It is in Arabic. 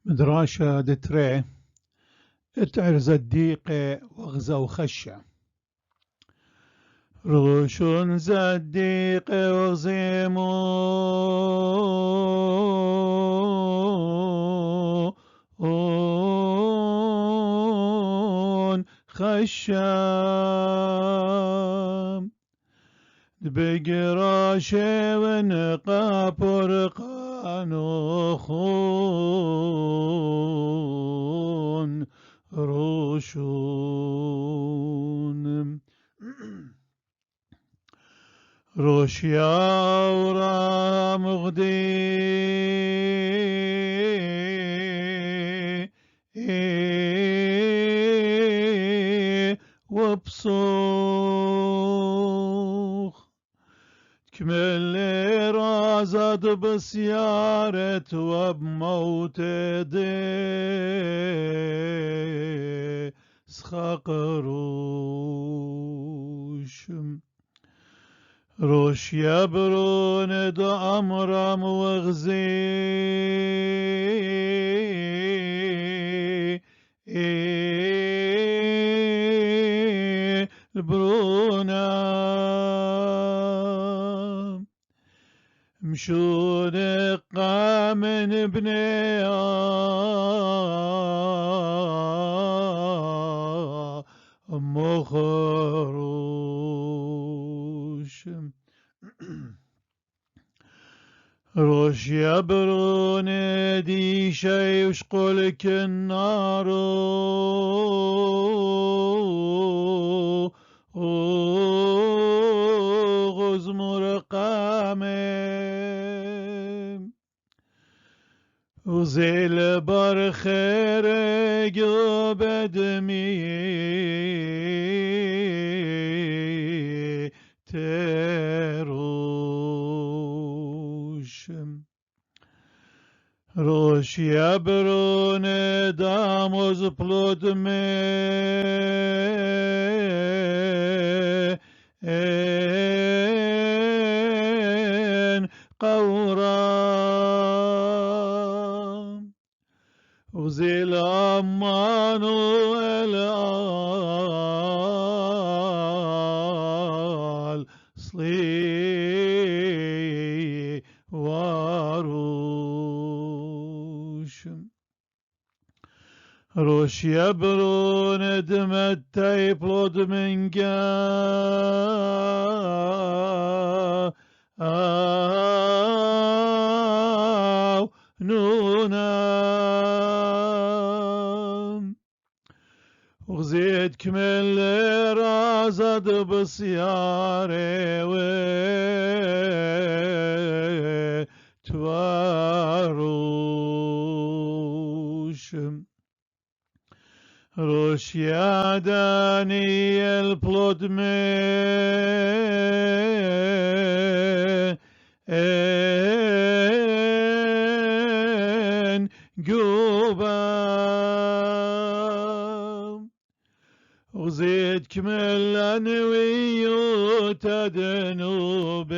مدراشة دتري اتعرز الديقة وغزا وخشة روشون زديقة وغزيمون خشام بقراشة ونقابر قانوخون روشون روشيا ورا مغدي وبصوخ كمل رازد بسيارة وبموت دي سخاق روش يبرون دأمرم وغزي البرونا مشون قامن بني مخروش روش يبرون دي شي وشقلك النار غزمر قامم وزيل برخير بدمي تروش روش يبرون داموز بلود قورام وزيل أمانو الآل صلي واروش روش يبرون دمتي بلود من نونام وغزيت كمل رازد بسيارة تواروش روش ياداني البلود من قوبا وزيد كمل أنوي تدنوبين